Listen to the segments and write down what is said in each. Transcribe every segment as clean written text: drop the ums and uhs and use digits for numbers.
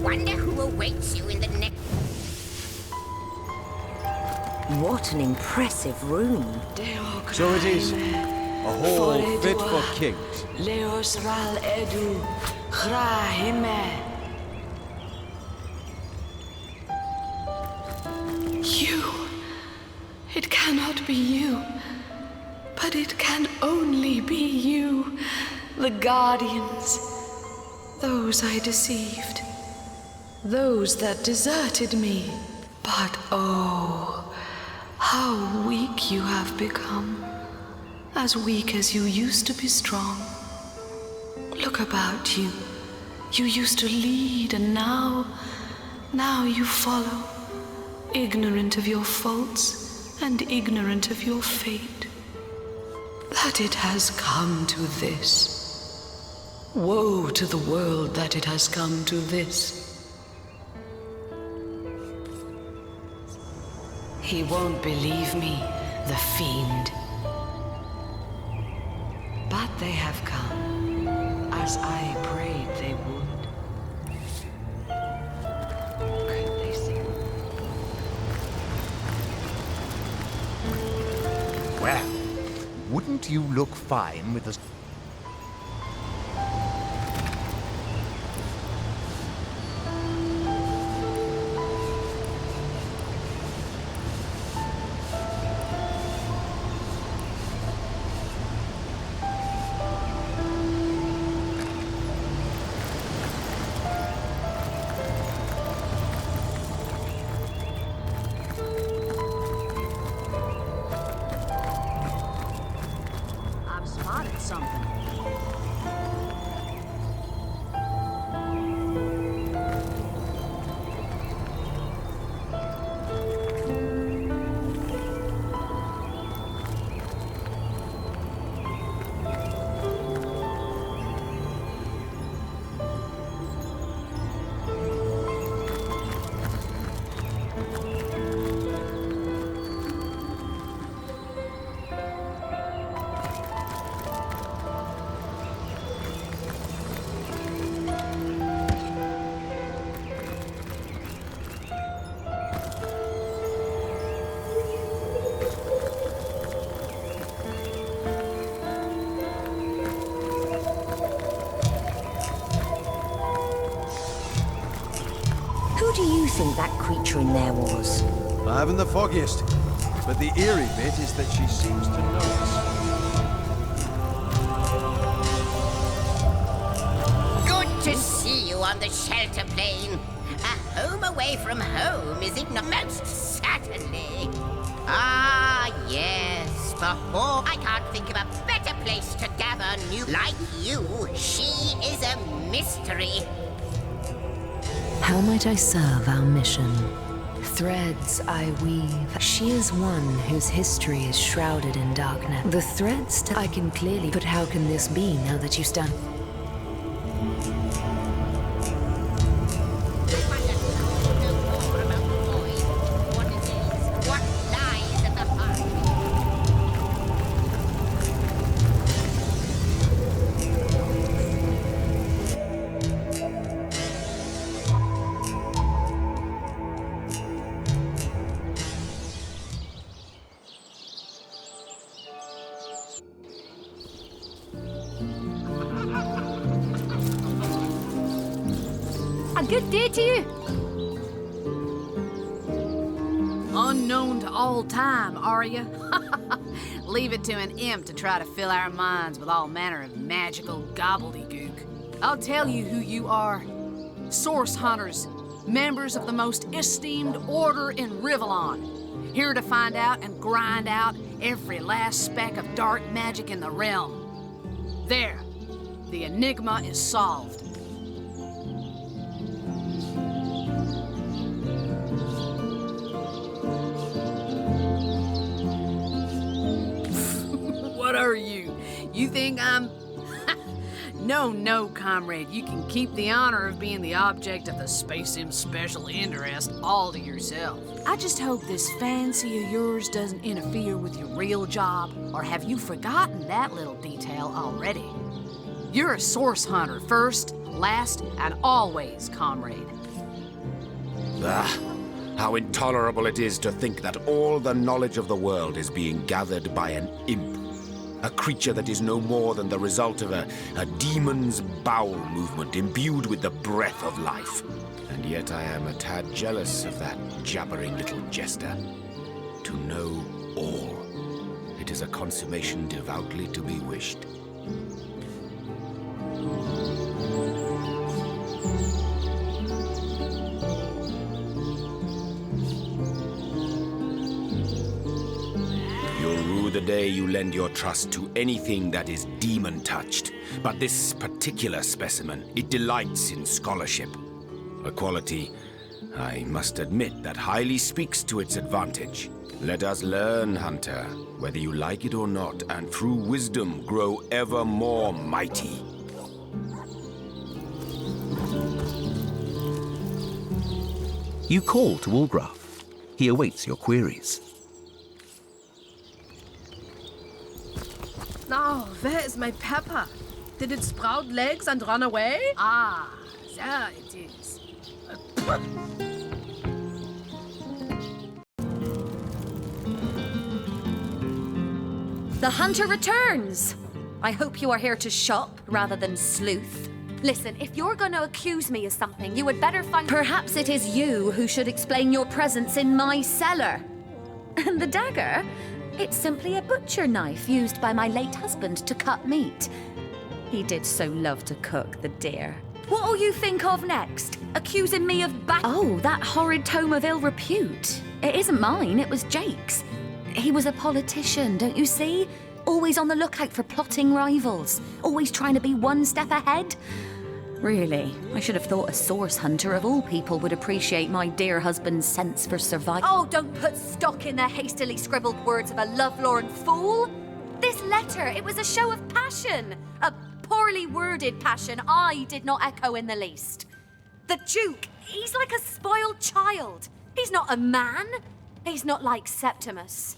Wonder who awaits you in the next... What an impressive room. So it is. A hall fit for kings. You. It cannot be you. But it can only be you. The Guardians. Those I deceived. Those that deserted me. But oh, how weak you have become. As weak as you used to be strong. Look about you. You used to lead, and now you follow. Ignorant of your faults, and ignorant of your fate. That it has come to this. Woe to the world that it has come to this. He won't believe me, the fiend. But they have come, as I prayed they would. Could they see? Well, wouldn't you look fine with a... Who do you think that creature in there was? I haven't the foggiest. But the eerie bit is that she seems to know us. Good to see you on the shelter plane. A home away from home, is it not? Most certainly. Ah, yes. For all, I can't think of a better place to gather new... Like you, she is a mystery. How might I serve our mission? Threads I weave. She is one whose history is shrouded in darkness. The threads I can clearly... But how can this be now that you stand... A good day to you. Unknown to all time, are you? Leave it to an imp to try to fill our minds with all manner of magical gobbledygook. I'll tell you who you are. Source hunters, members of the most esteemed order in Rivellon. Here to find out and grind out every last speck of dark magic in the realm. There, the enigma is solved. What are you? You think I'm... No, comrade. You can keep the honor of being the object of the Space Imp's special interest all to yourself. I just hope this fancy of yours doesn't interfere with your real job, or have you forgotten that little detail already? You're a source hunter first, last, and always, comrade. Ah, how intolerable it is to think that all the knowledge of the world is being gathered by an imp. A creature that is no more than the result of a demon's bowel movement imbued with the breath of life. And yet I am a tad jealous of that jabbering little jester. To know all. It is a consummation devoutly to be wished. You'll rue the day you lend your trust to anything that is demon-touched. But this particular specimen, it delights in scholarship. A quality, I must admit, that highly speaks to its advantage. Let us learn, Hunter, whether you like it or not, and through wisdom grow ever more mighty. You call to Ulgraf. He awaits your queries. Oh, where is my pepper? Did it sprout legs and run away? Ah, there it is. The hunter returns! I hope you are here to shop rather than sleuth. Listen, if you're going to accuse me of something, you would better find... Perhaps it is you who should explain your presence in my cellar. And the dagger? It's simply a butcher knife used by my late husband to cut meat. He did so love to cook, the dear. What'll you think of next? Accusing me of Oh, that horrid tome of ill repute. It isn't mine, it was Jake's. He was a politician, don't you see? Always on the lookout for plotting rivals. Always trying to be one step ahead. Really, I should have thought a source hunter of all people would appreciate my dear husband's sense for survival. Oh, don't put stock in the hastily scribbled words of a lovelorn fool. This letter, it was a show of passion. A poorly worded passion I did not echo in the least. The Duke, he's like a spoiled child. He's not a man. He's not like Septimus.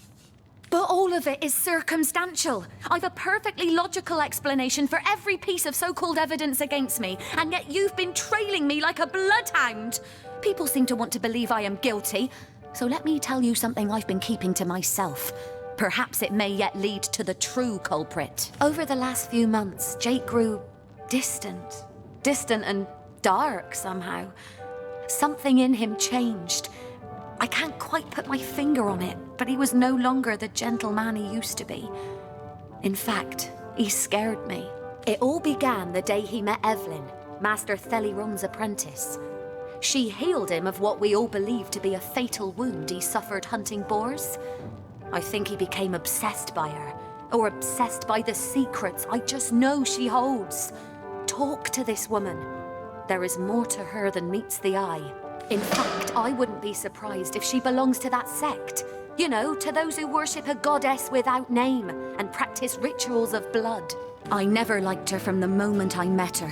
But all of it is circumstantial. I've a perfectly logical explanation for every piece of so-called evidence against me, and yet you've been trailing me like a bloodhound. People seem to want to believe I am guilty, so let me tell you something I've been keeping to myself. Perhaps it may yet lead to the true culprit. Over the last few months, Jake grew distant. Distant and dark somehow. Something in him changed. I can't quite put my finger on it, but he was no longer the gentleman he used to be. In fact, he scared me. It all began the day he met Evelyn, Master Theliron's apprentice. She healed him of what we all believed to be a fatal wound he suffered hunting boars. I think he became obsessed by her, or obsessed by the secrets I just know she holds. Talk to this woman. There is more to her than meets the eye. In fact, I wouldn't be surprised if she belongs to that sect. You know, to those who worship a goddess without name and practice rituals of blood. I never liked her from the moment I met her.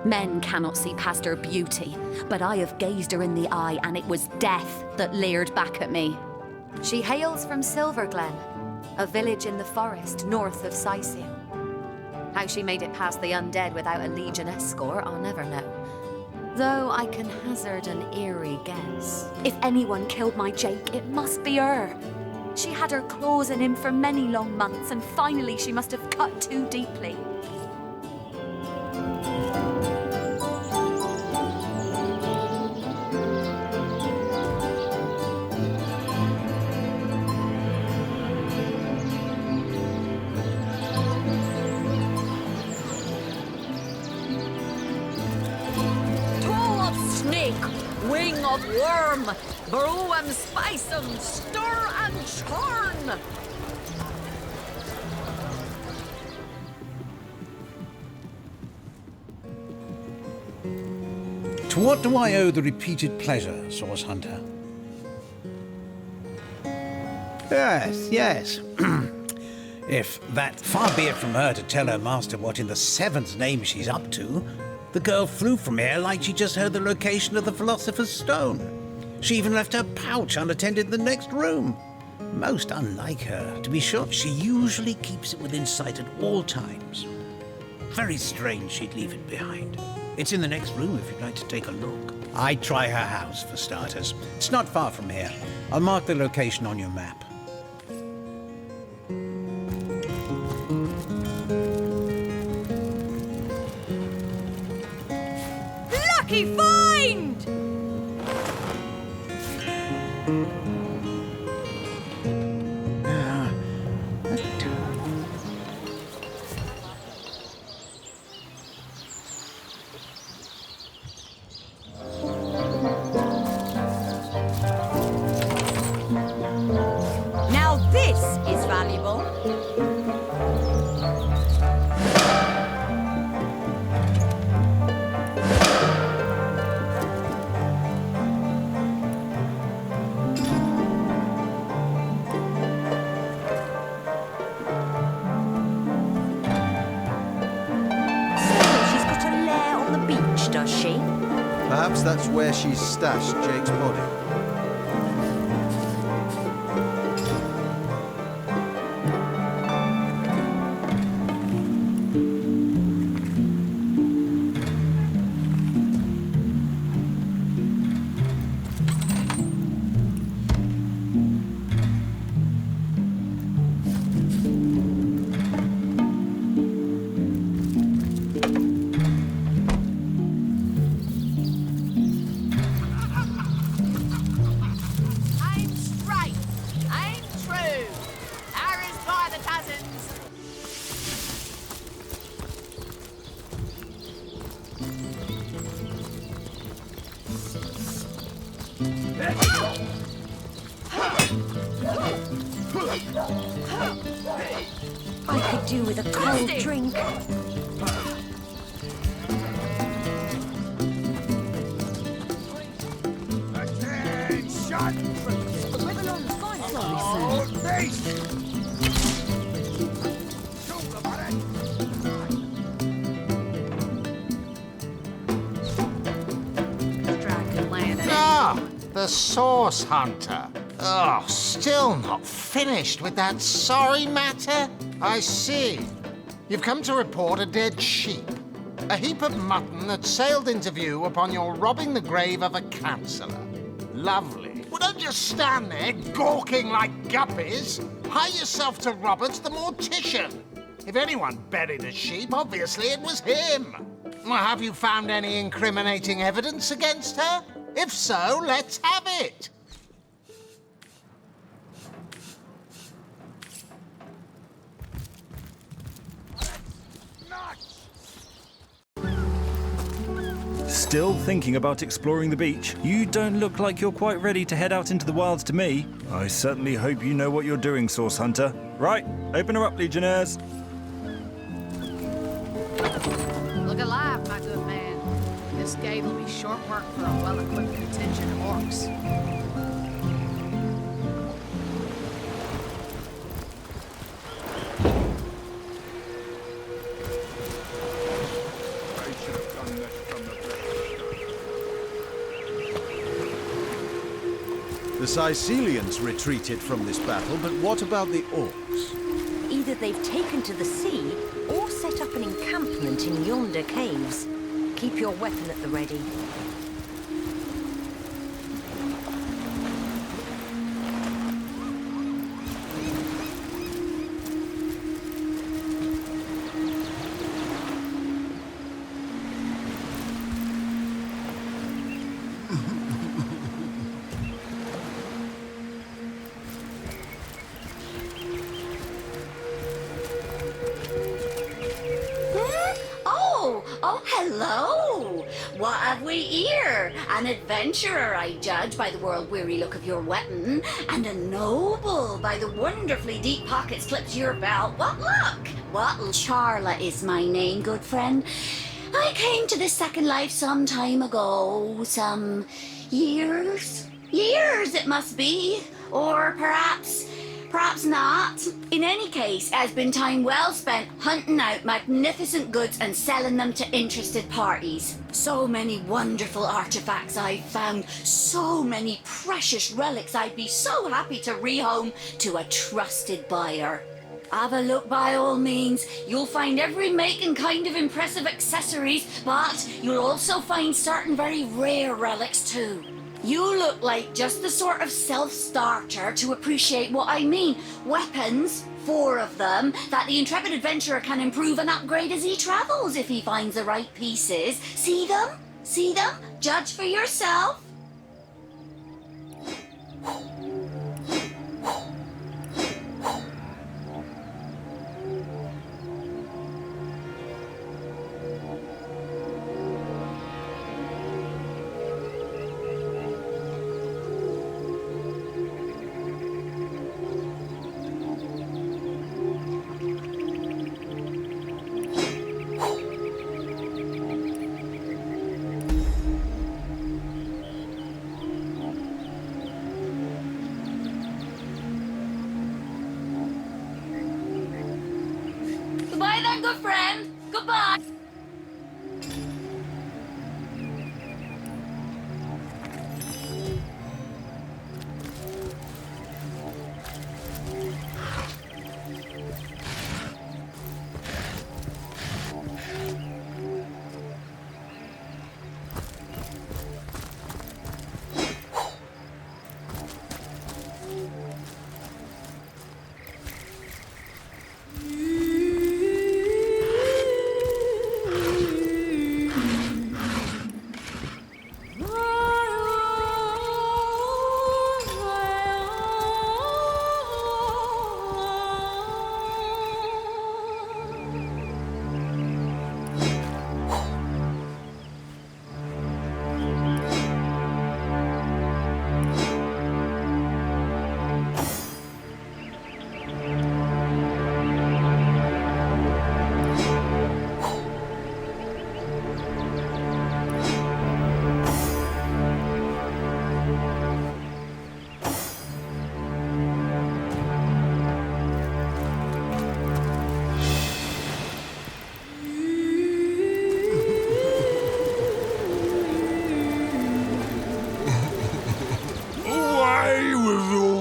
Men cannot see past her beauty, but I have gazed her in the eye and it was death that leered back at me. She hails from Silverglen, a village in the forest north of Sicil. How she made it past the undead without a legion escort, I'll never know. Though I can hazard an eerie guess. If anyone killed my Jake, it must be her. She had her claws in him for many long months, and finally she must have cut too deeply. Wing of worm, brew and spice 'em, stir and churn. To what do I owe the repeated pleasure, Source Hunter? Yes. If that, far be it from her to tell her master what in the seventh name she's up to. The girl flew from here like she just heard the location of the Philosopher's Stone. She even left her pouch unattended in the next room. Most unlike her, to be sure. She usually keeps it within sight at all times. Very strange she'd leave it behind. It's in the next room if you'd like to take a look. I'd try her house, for starters. It's not far from here. I'll mark the location on your map. Lucky find! Now this is valuable. Does she? Perhaps that's where she's stashed Jake's body. I could do with a cold drink. Ah, the Source Hunter. Oh, still not finished with that sorry matter? I see. You've come to report a dead sheep. A heap of mutton that sailed into view upon your robbing the grave of a councillor. Lovely. Well, don't just stand there gawking like guppies. Hie yourself to Roberts the mortician. If anyone buried a sheep, obviously it was him. Well, have you found any incriminating evidence against her? If so, let's have it. Still thinking about exploring the beach? You don't look like you're quite ready to head out into the wilds to me. I certainly hope you know what you're doing, Source Hunter. Right, open her up, Legionnaires. Look alive, my good man. This gate will be short work for a well-equipped contingent of orcs. The Sicilians retreated from this battle, but what about the orcs? Either they've taken to the sea or set up an encampment in yonder caves. Keep your weapon at the ready. Oh, hello! What have we here? An adventurer, I judge, by the world-weary look of your weapon, and a noble by the wonderfully deep pockets clipped to your belt. What luck! Charla is my name, good friend. I came to this second life some time ago. Some years? Years, it must be. Or perhaps not. In any case, it has been time well spent hunting out magnificent goods and selling them to interested parties. So many wonderful artifacts I've found, so many precious relics I'd be so happy to rehome to a trusted buyer. Have a look by all means. You'll find every make and kind of impressive accessories, but you'll also find certain very rare relics too. You look like just the sort of self-starter to appreciate what I mean. Weapons, 4 of them, that the intrepid adventurer can improve and upgrade as he travels if he finds the right pieces. See them? See them? Judge for yourself. Goodbye then, good friend. Goodbye.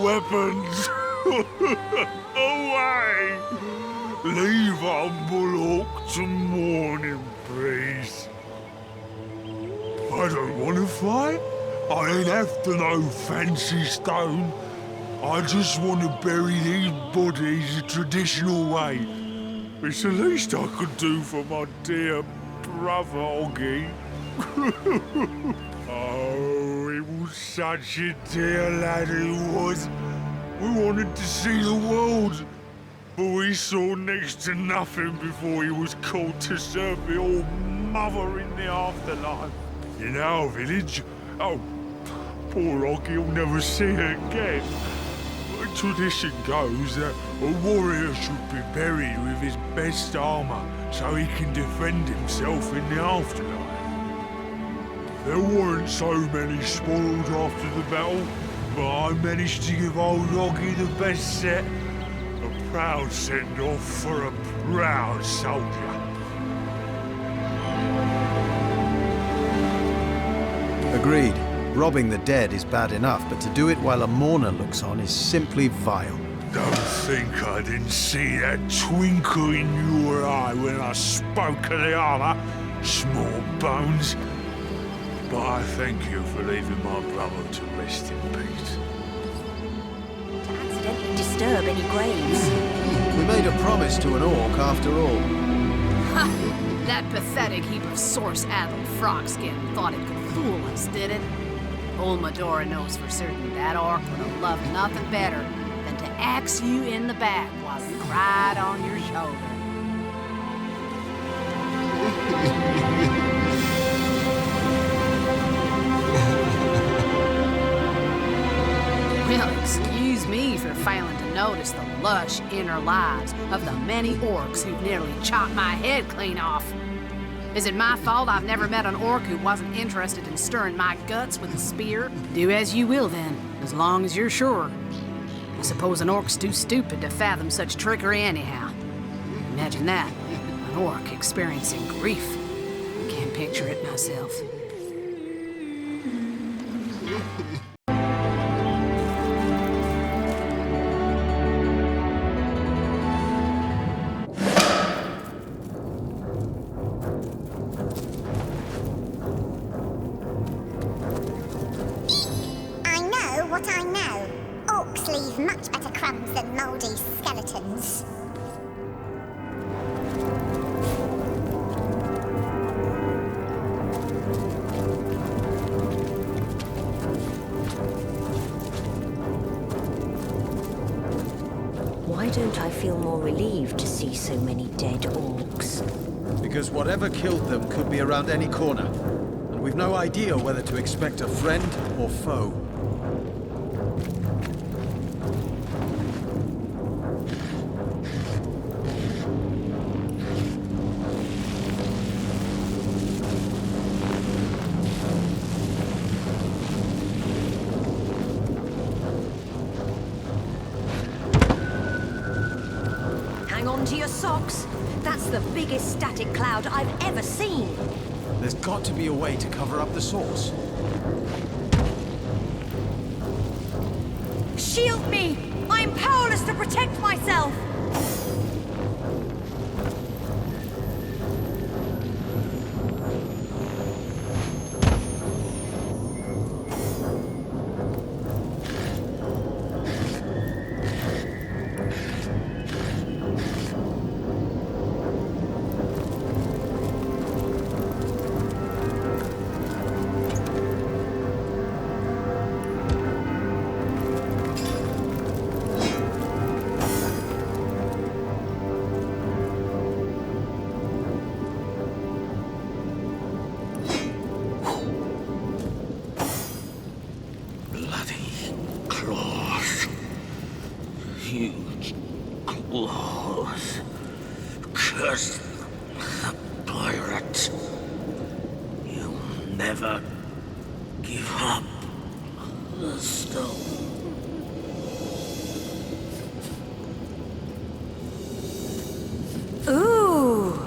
weapons. Away! Leave humble Orc to morning, please. I don't want to fight. I ain't after no fancy stone. I just want to bury these bodies the traditional way. It's the least I could do for my dear brother, Oggy. Oh, he was such a dear lad he was. We wanted to see the world, but we saw next to nothing before he was called to serve the old mother in the afterlife. In our village, oh, poor Oggy will never see her again. But tradition goes that a warrior should be buried with his best armor so he can defend himself in the afterlife. There weren't so many spoiled after the battle, but I managed to give old Oggy the best set. A proud send-off for a proud soldier. Agreed. Robbing the dead is bad enough, but to do it while a mourner looks on is simply vile. Don't think I didn't see that twinkle in your eye when I spoke of the armor, small bones. But I thank you for leaving my brother to rest in peace. To accidentally disturb any graves. We made a promise to an orc after all. Ha! That pathetic heap of source-addled frogskin thought it could fool us, did it? Old Medora knows for certain that orc would have loved nothing better than to axe you in the back while he cried on your shoulder. Well, excuse me for failing to notice the lush inner lives of the many orcs who've nearly chopped my head clean off. Is it my fault I've never met an orc who wasn't interested in stirring my guts with a spear? Do as you will then, as long as you're sure. I suppose an orc's too stupid to fathom such trickery anyhow. Imagine that, an orc experiencing grief. I can't picture it myself. what I know. Orcs leave much better crumbs than mouldy skeletons. Why don't I feel more relieved to see so many dead orcs? Because whatever killed them could be around any corner. And we've no idea whether to expect a friend or foe. Hang on to your socks. That's the biggest static cloud I've ever seen. There's got to be a way to cover up the source. Shield me! I'm powerless to protect myself! Huge claws. Curse the pirate. You'll never give up the stone. Ooh!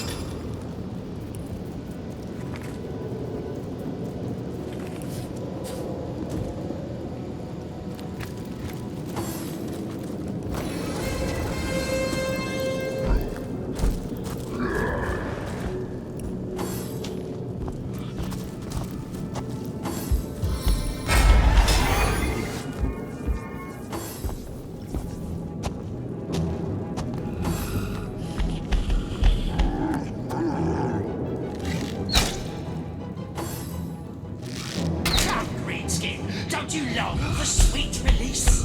Don't you long for sweet release?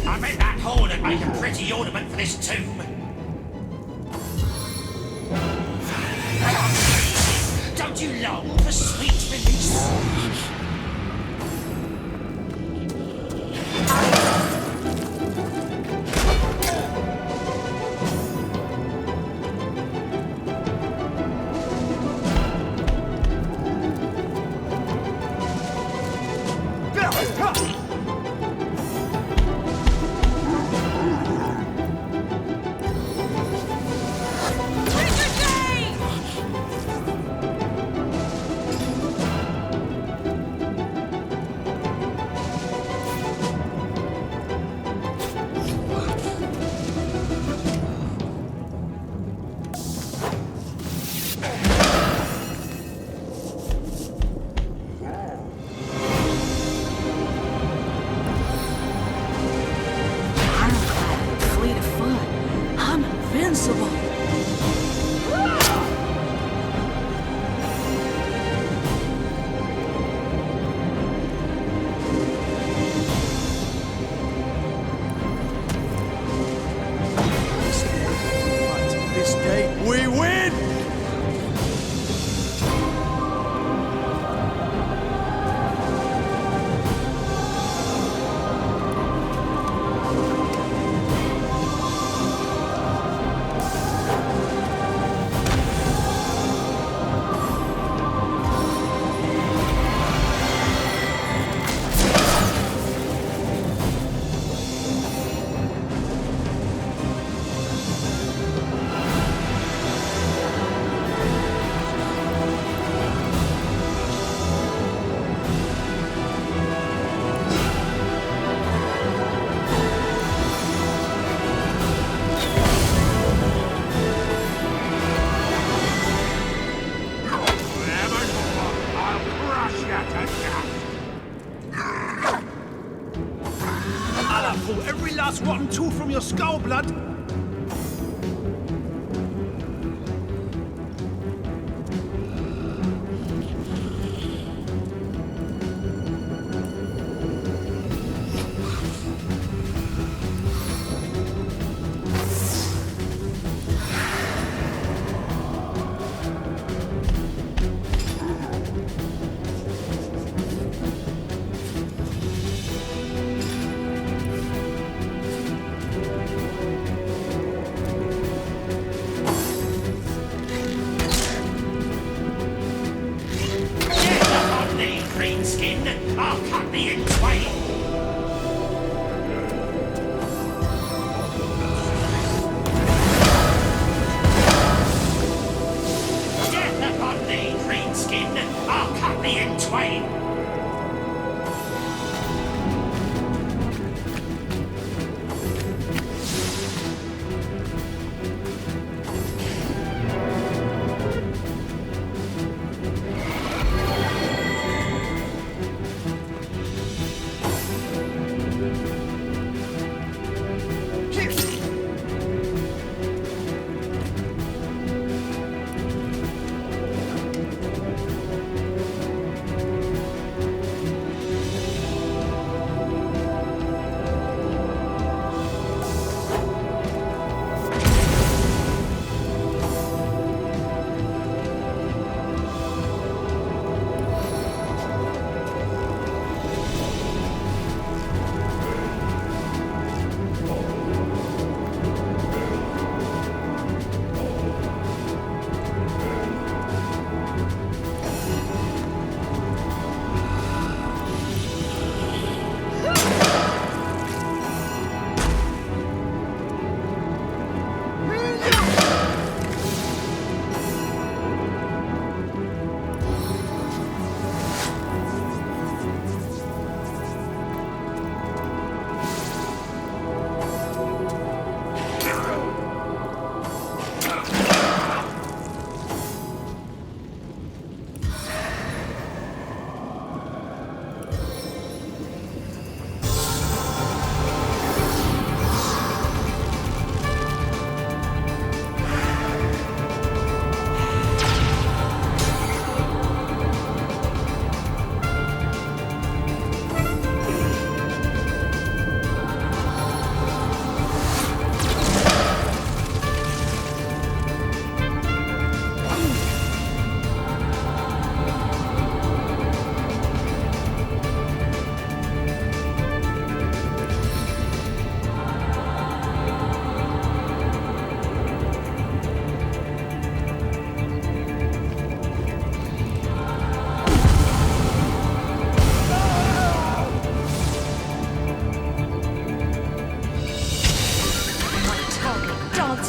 I bet that horn would make a pretty ornament for this tomb. Don't you long for sweet release? last rotten tooth from your skull, blood! Greenskin, I'll cut thee in twain. Death upon thee, Greenskin, I'll cut thee in twain.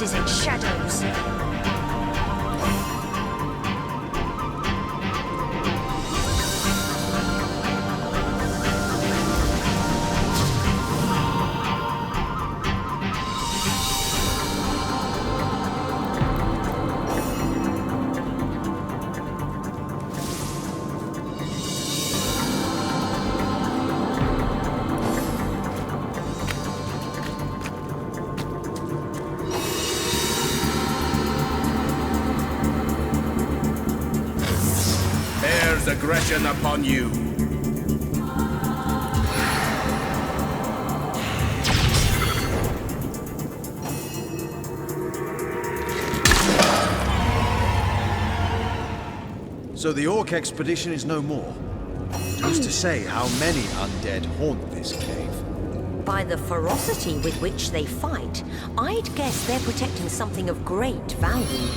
dances in shadows. Aggression upon you. So the Orc expedition is no more. Who's to say how many undead haunt this cave? By the ferocity with which they fight, I'd guess they're protecting something of great value.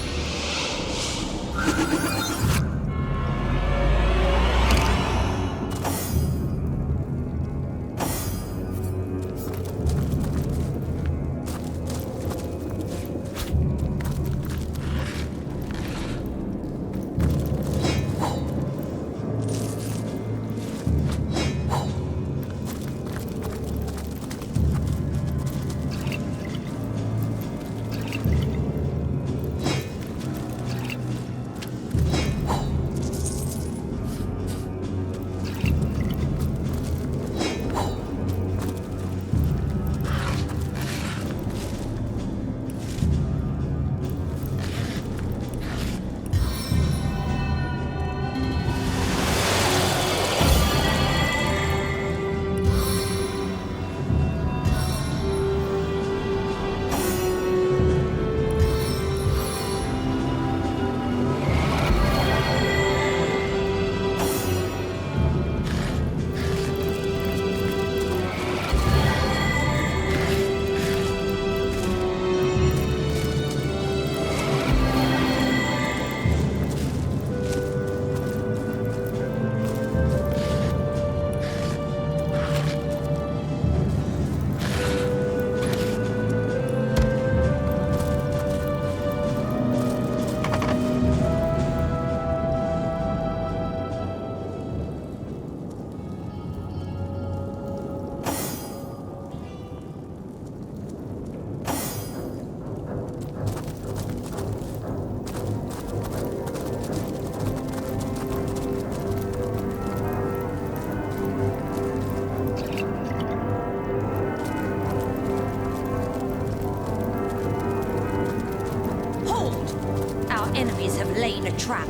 trap.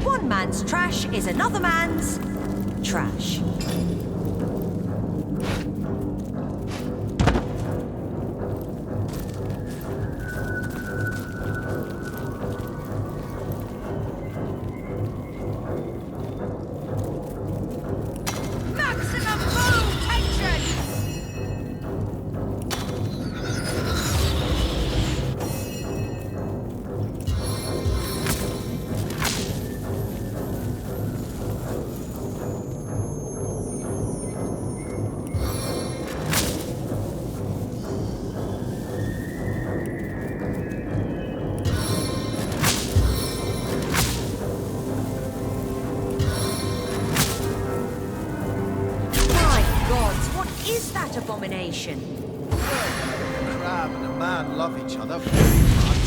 One man's trash is another man's trash. Maximum boom tension! My gods, what is that abomination? A crab and a man love each other very much.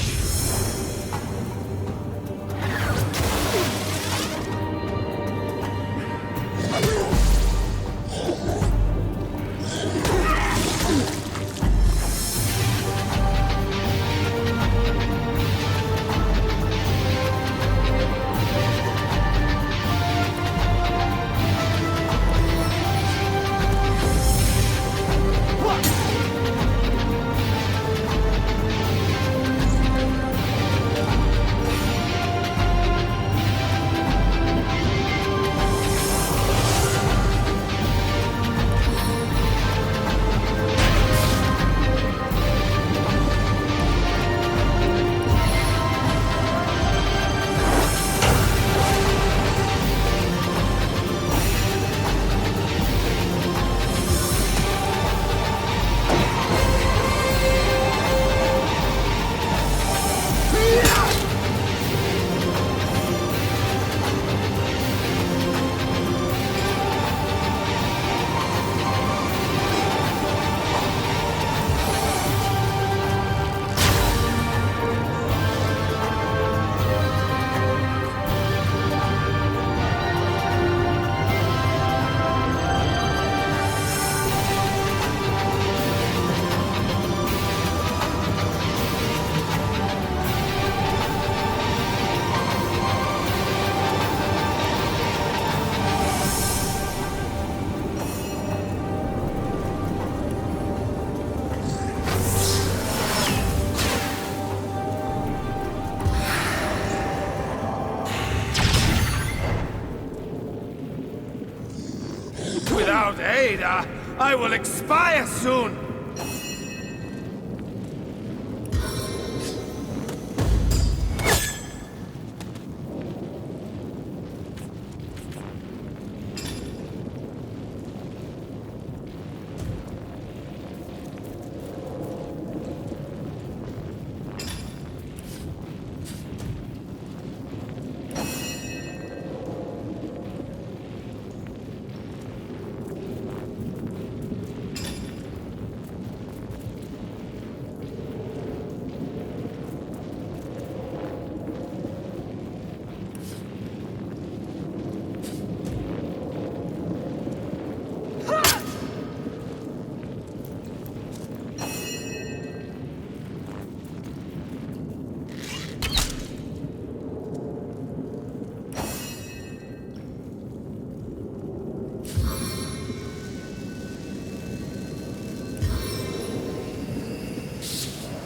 Without aid, I will expire soon!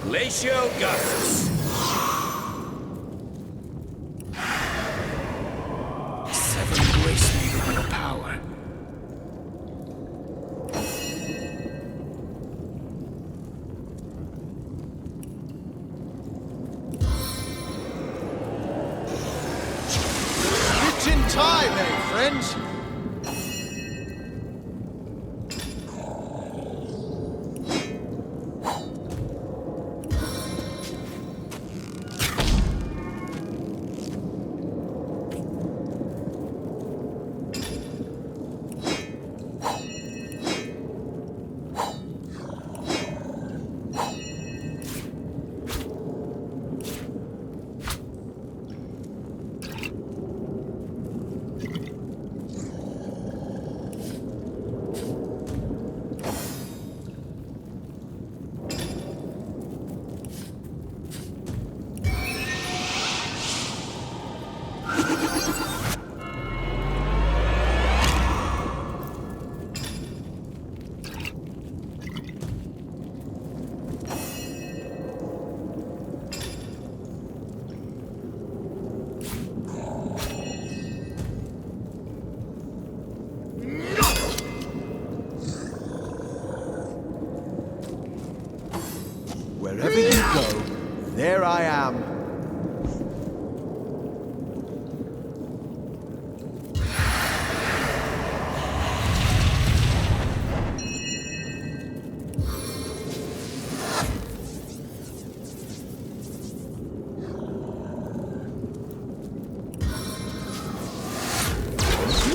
Glacial gusts. 7 waste me with your power. It's in time, eh, friends? Wherever you go, there I am.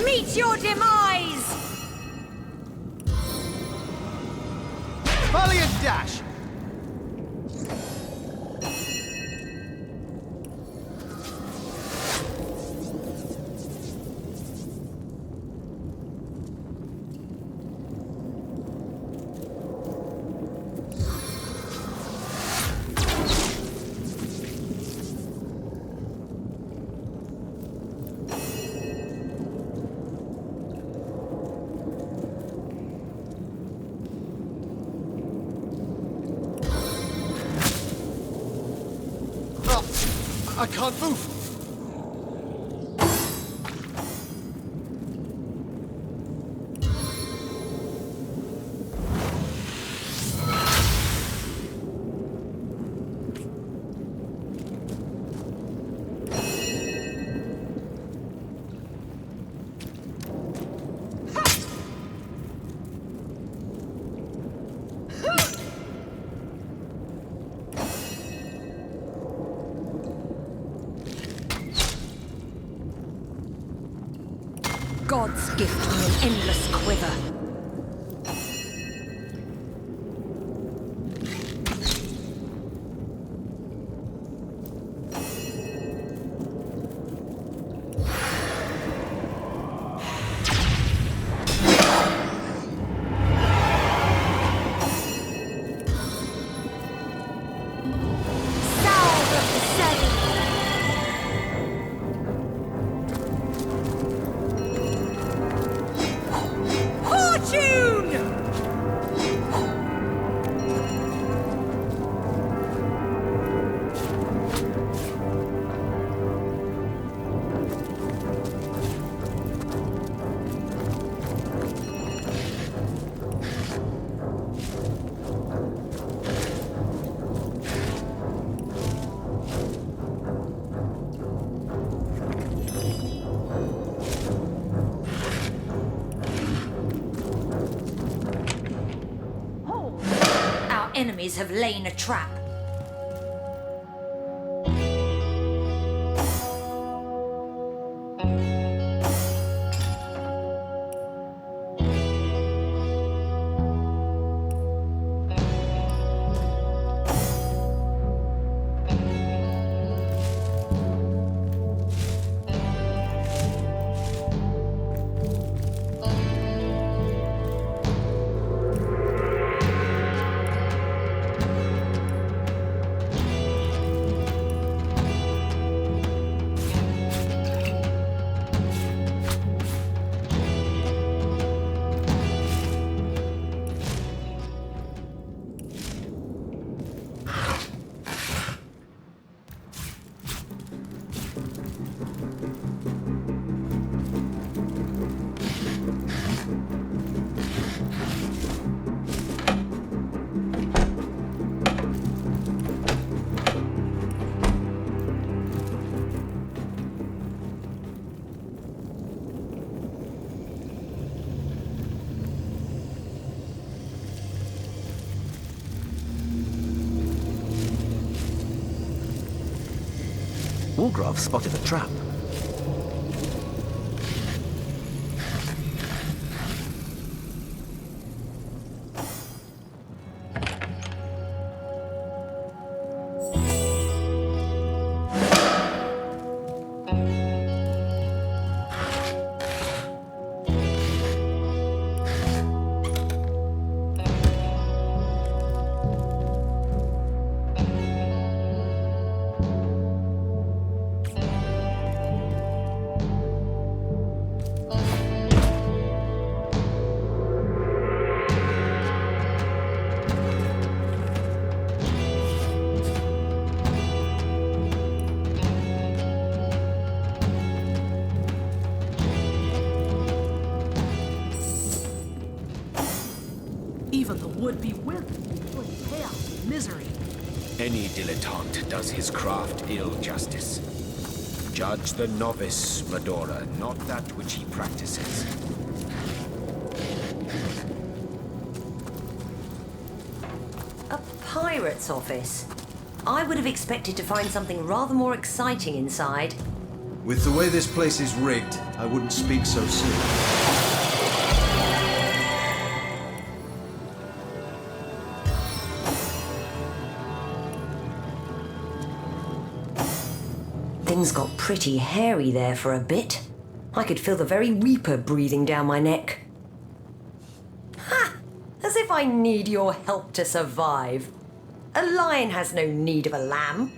Meet your demise! Valiant dash! I can't move. God's gift to an endless quiver. Salve of the Seven! Fortune! Our enemies have lain a trap. Wolgraff spotted a trap. Even the would-be wimp will inflict chaos and misery. Any dilettante does his craft ill justice. Judge the novice, Medora, not that which he practices. A pirate's office? I would have expected to find something rather more exciting inside. With the way this place is rigged, I wouldn't speak so soon. Things got pretty hairy there for a bit. I could feel the very Reaper breathing down my neck. Ha! As if I need your help to survive. A lion has no need of a lamb.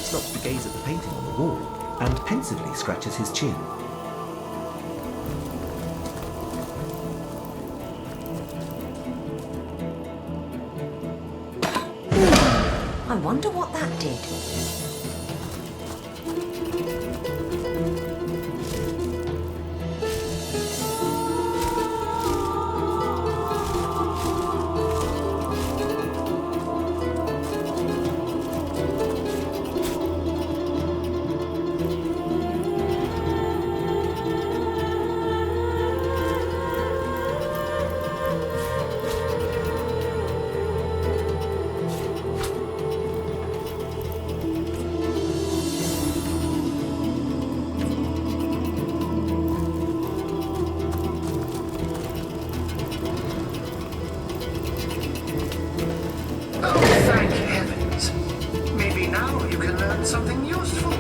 Stops to gaze at the painting on the wall and pensively scratches his chin. I wonder what that did. Something useful.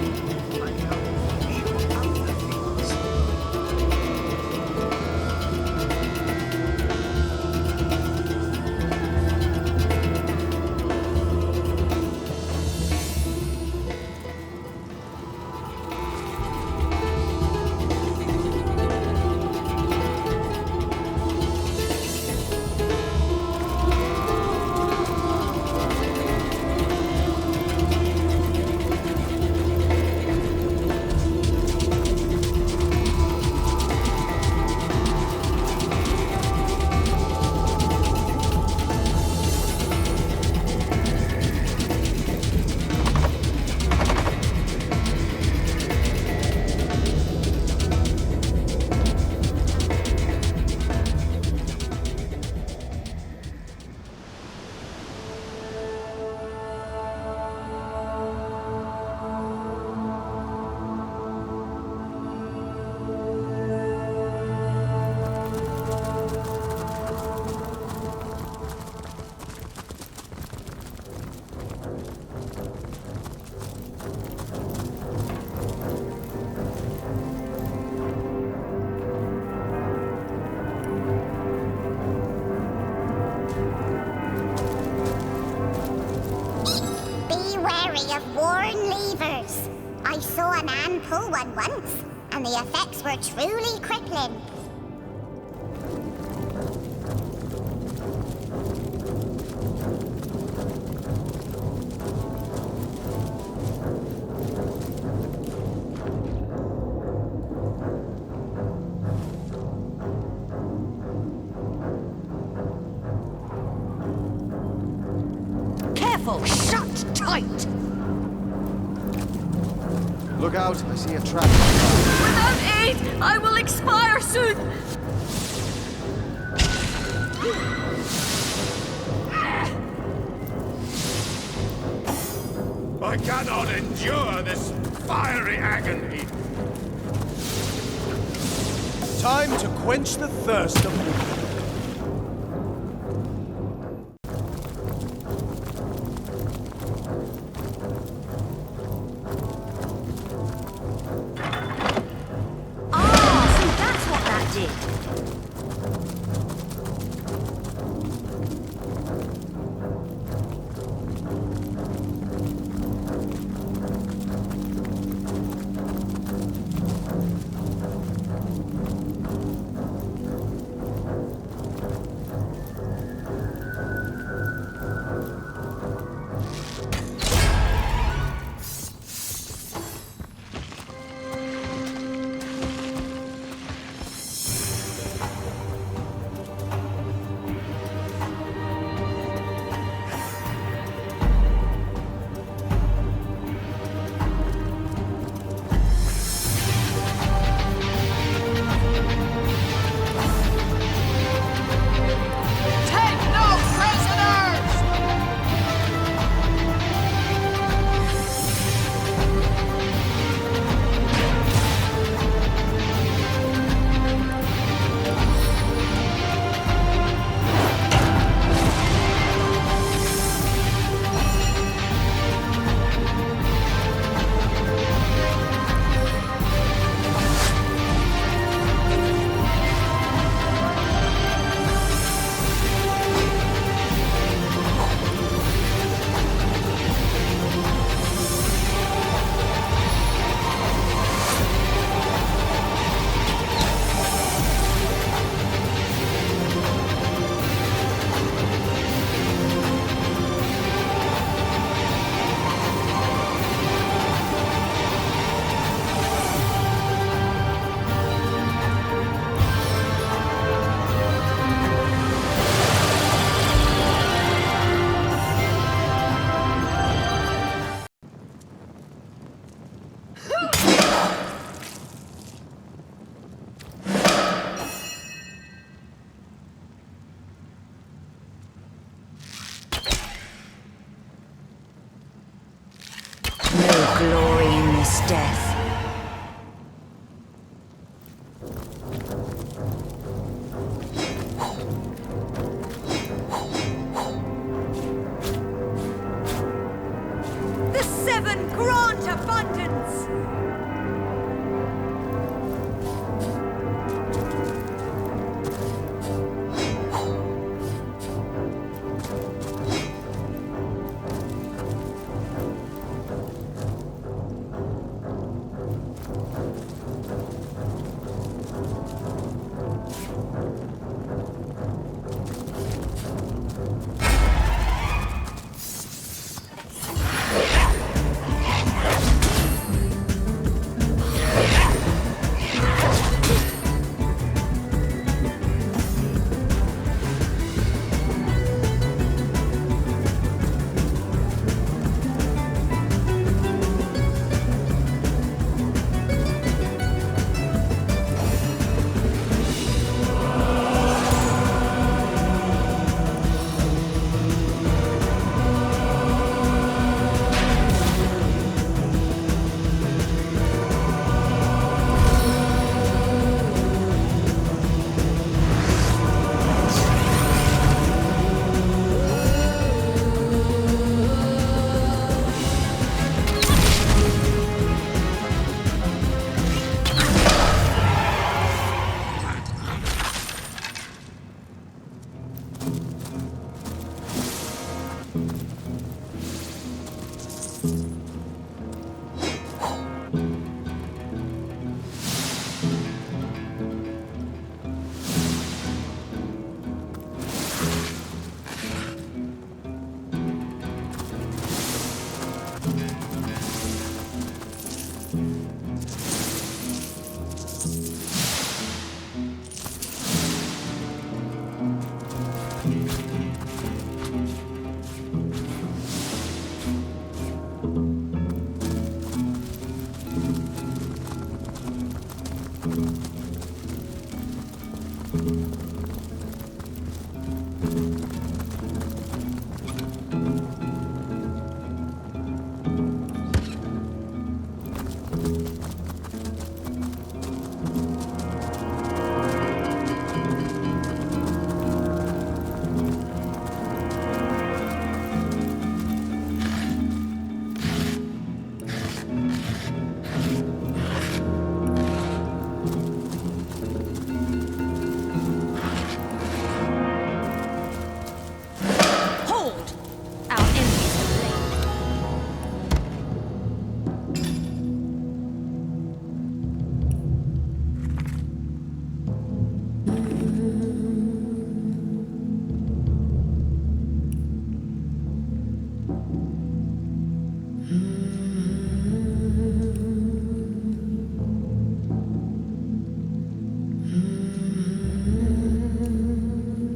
Of worn levers. I saw a man pull one once, and the effects were truly crippling. Careful! Shut tight! Look out, I see a trap. Without aid, I will expire soon! I cannot endure this fiery agony. Time to quench the thirst of war.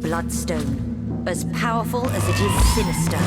Bloodstone, as powerful as it is sinister.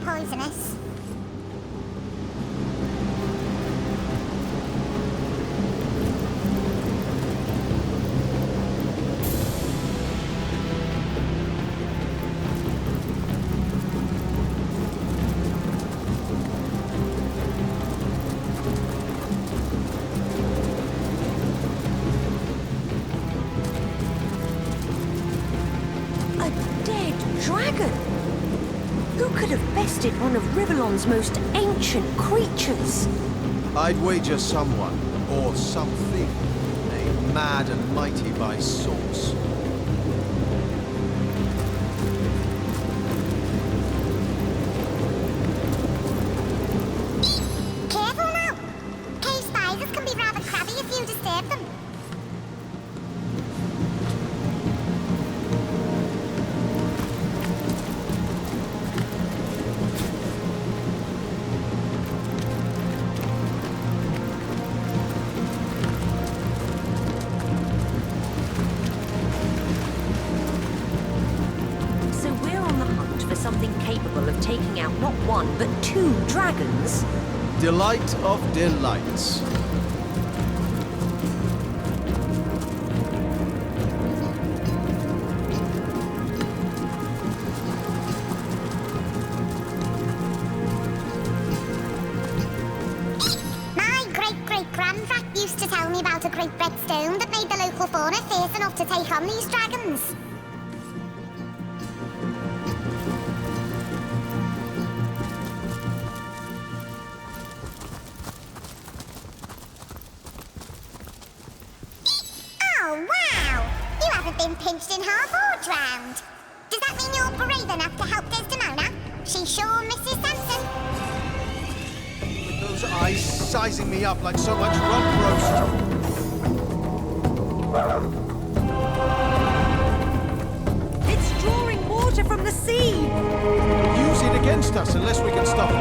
Poisonous. A dead dragon? Who could have bested one of Rivellon's most ancient creatures? I'd wager someone, or something, made mad and mighty by source. Careful now! Cave spiders can be rather crabby if you disturb them. Something capable of taking out not one, but 2 dragons? Delight of delights. My great-great-grandfather used to tell me about a great red stone that made the local fauna fierce enough to take on these dragons. Been pinched in half or drowned. Does that mean you're brave enough to help Desdemona? She sure misses Samson. Those eyes sizing me up like so much rump roast. It's drawing water from the sea. Use it against us unless we can stop it.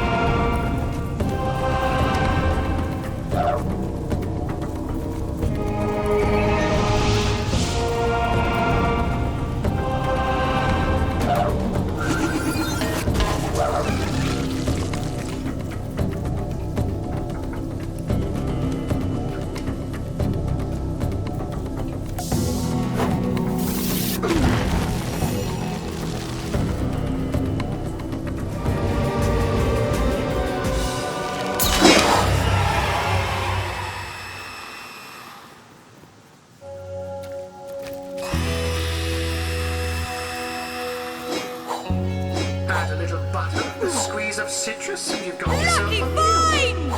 Add a little butter, a squeeze of citrus, and you've got yourself Lucky a meal. vine!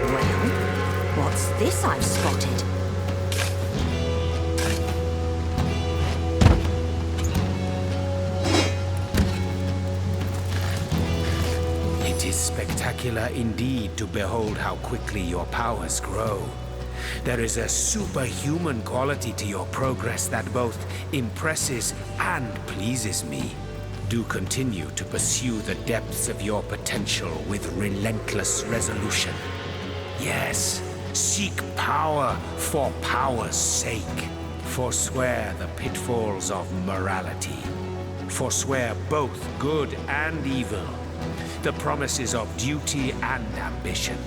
Well, what's this I've spotted. It is spectacular indeed to behold how quickly your powers grow. There is a superhuman quality to your progress that both impresses and pleases me. Do continue to pursue the depths of your potential with relentless resolution. Yes, seek power for power's sake. Forswear the pitfalls of morality. Forswear both good and evil. The promises of duty and ambition.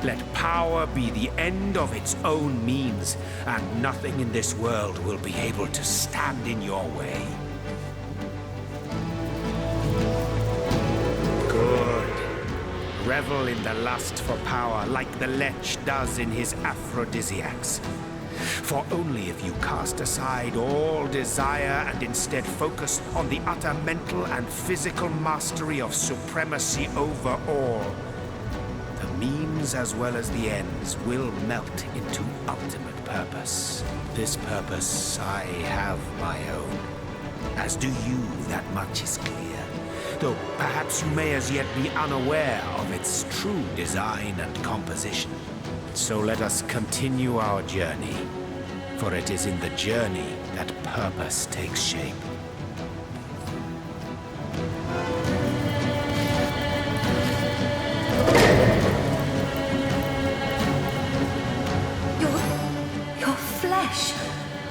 Let power be the end of its own means, and nothing in this world will be able to stand in your way. Good. Revel in the lust for power like the lech does in his aphrodisiacs. For only if you cast aside all desire and instead focus on the utter mental and physical mastery of supremacy over all, the means as well as the ends will melt into ultimate purpose. This purpose I have my own. As do you, that much is clear. Though perhaps you may as yet be unaware of its true design and composition. So let us continue our journey, for it is in the journey that purpose takes shape. Your flesh.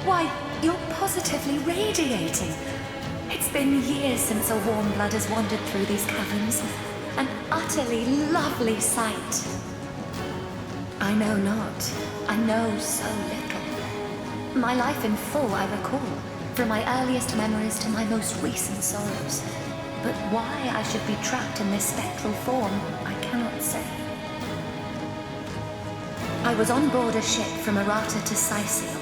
Why, you're positively radiating. It's been years since a warm blood has wandered through these caverns. An utterly lovely sight. I know not. I know so little. My life in full I recall, from my earliest memories to my most recent sorrows. But why I should be trapped in this spectral form, I cannot say. I was on board a ship from Errata to Sicil.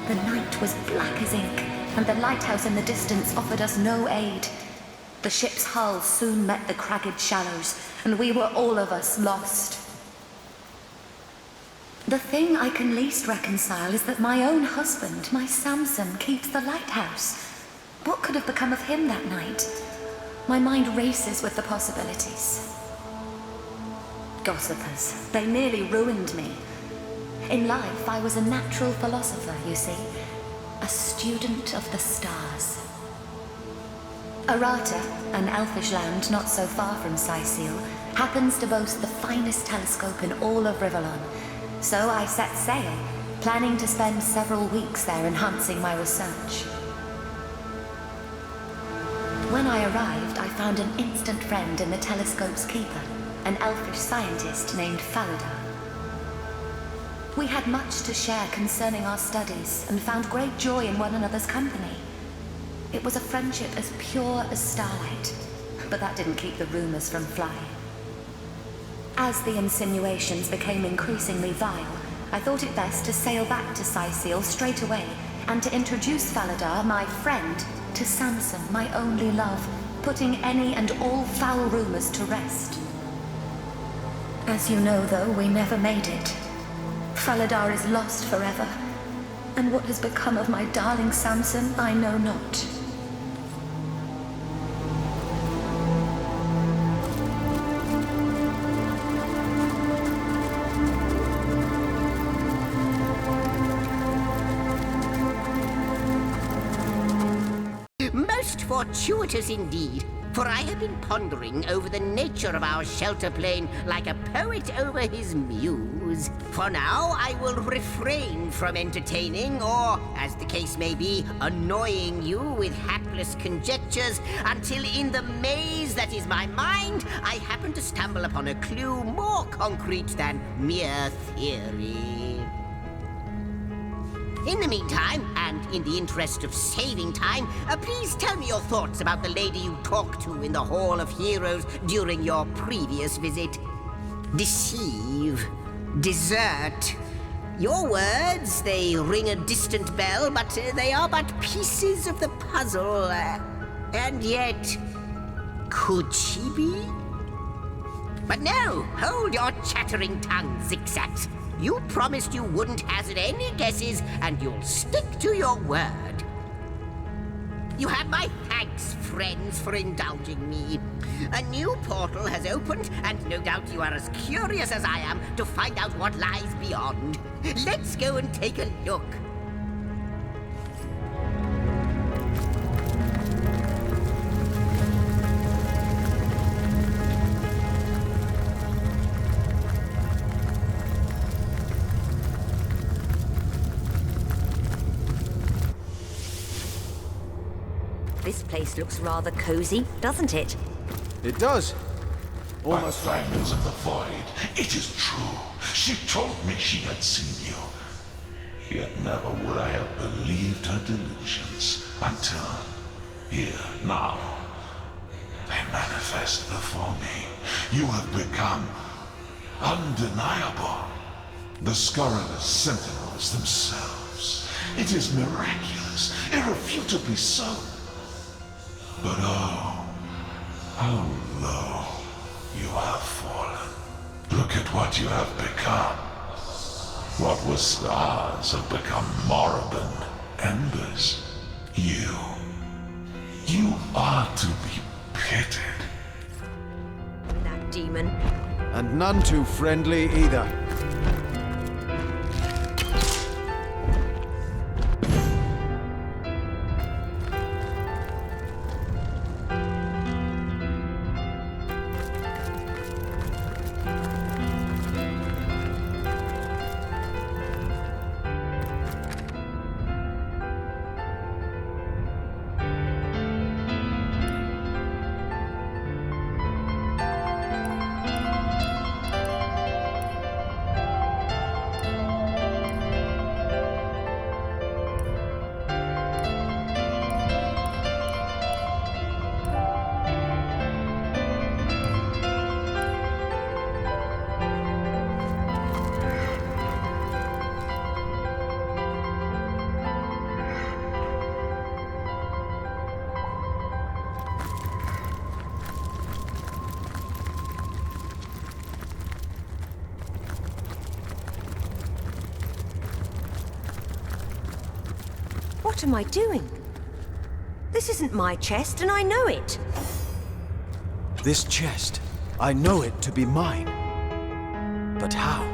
The night was black as ink, and the lighthouse in the distance offered us no aid. The ship's hull soon met the cragged shallows, and we were all of us lost. The thing I can least reconcile is that my own husband, my Samson, keeps the lighthouse. What could have become of him that night? My mind races with the possibilities. Gossipers, they nearly ruined me. In life, I was a natural philosopher, you see. A student of the stars. Errata, an elfish land not so far from Sicil, happens to boast the finest telescope in all of Rivellon. So I set sail, planning to spend several weeks there enhancing my research. When I arrived, I found an instant friend in the telescope's keeper, an elfish scientist named Faladar. We had much to share concerning our studies and found great joy in one another's company. It was a friendship as pure as starlight, but that didn't keep the rumors from flying. As the insinuations became increasingly vile, I thought it best to sail back to Sicil straight away and to introduce Faladar, my friend, to Samson, my only love, putting any and all foul rumors to rest. As you know, though, we never made it. Faladar is lost forever, and what has become of my darling Samson, I know not. Most fortuitous indeed, for I have been pondering over the nature of our shelter plane like a poet over his muse. For now, I will refrain from entertaining, or, as the case may be, annoying you with hapless conjectures, until in the maze that is my mind, I happen to stumble upon a clue more concrete than mere theory. In the meantime, and in the interest of saving time, please tell me your thoughts about the lady you talked to in the Hall of Heroes during your previous visit. Deceive. Desert. Your words, they ring a distant bell, but they are but pieces of the puzzle. And yet, could she be? But no, hold your chattering tongue, zigzags. You promised you wouldn't hazard any guesses, and you'll stick to your word. You have my thanks, friends, for indulging me. A new portal has opened, and no doubt you are as curious as I am to find out what lies beyond. Let's go and take a look. This place looks rather cozy, doesn't it? It does. Almost fragments of the void. It is true. She told me she had seen you. Yet never would I have believed her delusions until here, now. They manifest before me. You have become undeniable. The scurrilous sentinels themselves. It is miraculous, irrefutably so. But oh, how low you have fallen. Look at what you have become. What were stars have become moribund embers. You are to be pitied. That demon. And none too friendly either. What am I doing? This isn't my chest, and I know it. This chest, I know it to be mine. But how?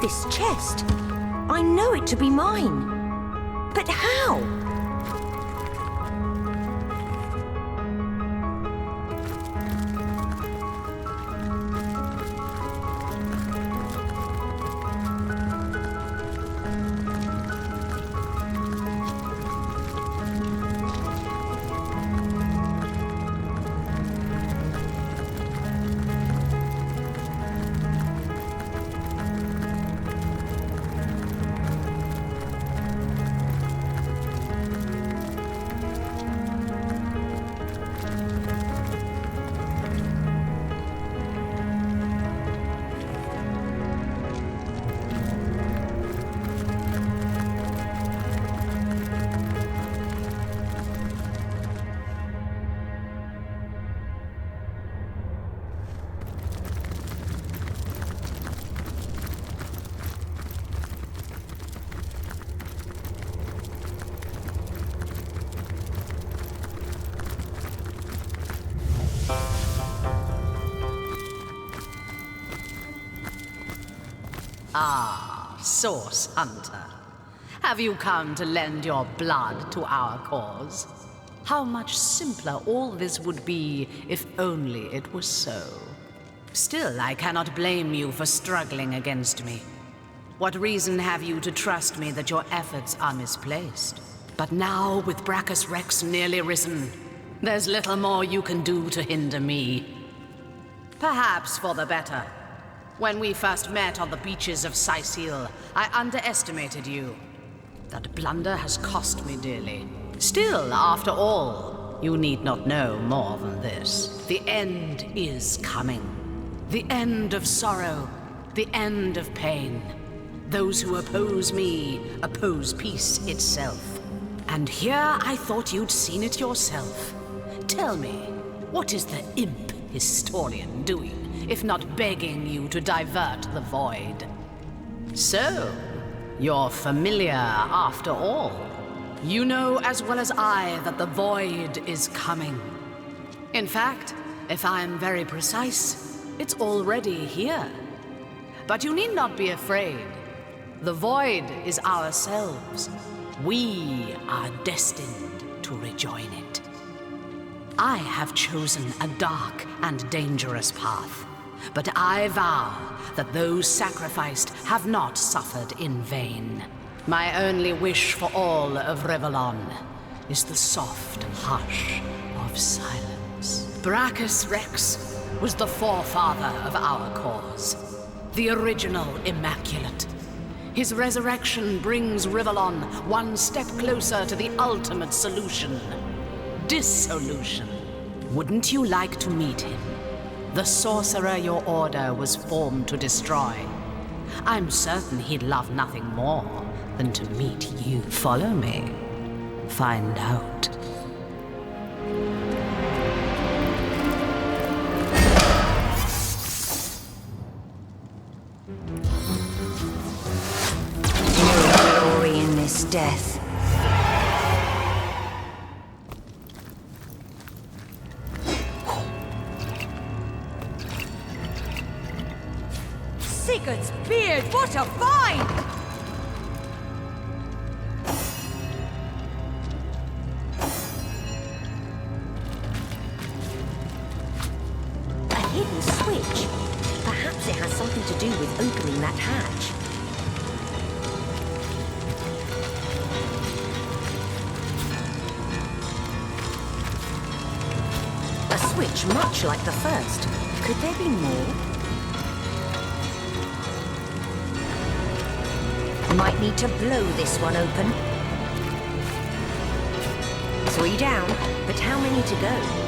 This chest, I know it to be mine. But how? Ah, Source Hunter. Have you come to lend your blood to our cause? How much simpler all this would be if only it was so. Still, I cannot blame you for struggling against me. What reason have you to trust me that your efforts are misplaced? But now, with Brachus Rex nearly risen, there's little more you can do to hinder me. Perhaps for the better. When we first met on the beaches of Sicile, I underestimated you. That blunder has cost me dearly. Still, after all, you need not know more than this. The end is coming. The end of sorrow. The end of pain. Those who oppose me oppose peace itself. And here I thought you'd seen it yourself. Tell me, what is the imp historian doing, if not begging you to divert the void? So, you're familiar after all. You know as well as I that the void is coming. In fact, if I'm very precise, it's already here. But you need not be afraid. The void is ourselves. We are destined to rejoin it. I have chosen a dark and dangerous path, but I vow that those sacrificed have not suffered in vain. My only wish for all of Rivellon is the soft hush of silence. Brachus Rex was the forefather of our cause, the original Immaculate. His resurrection brings Rivellon one step closer to the ultimate solution. Dissolution. Wouldn't you like to meet him? The sorcerer your order was formed to destroy. I'm certain he'd love nothing more than to meet you. Follow me. Find out. No glory in this death. Sigurd's beard, what a find! A hidden switch. Perhaps it has something to do with opening that hatch. A switch much like the first. Could there be more? Might need to blow this one open. 3 down, but how many to go?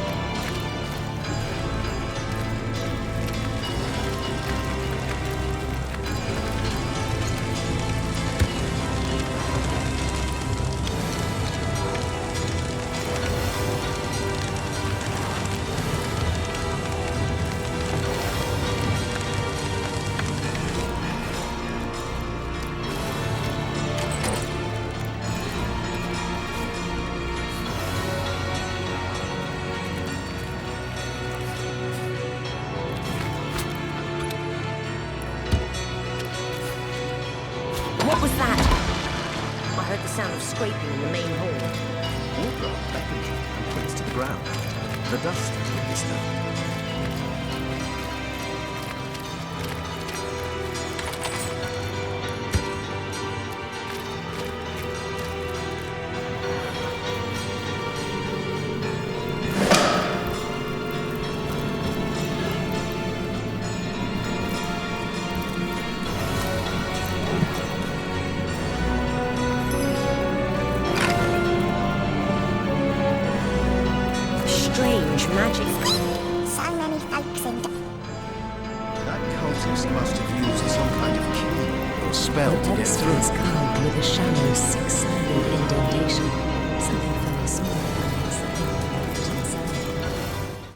What was that? I heard the sound of scraping in the main hall. Walker beckons you and points to the ground. The dust will be disturbed. Strange magic. So many folks in. That cultist must have used some kind of key or spell to get through. Carved with a shallow six-sided indentation. Something very small.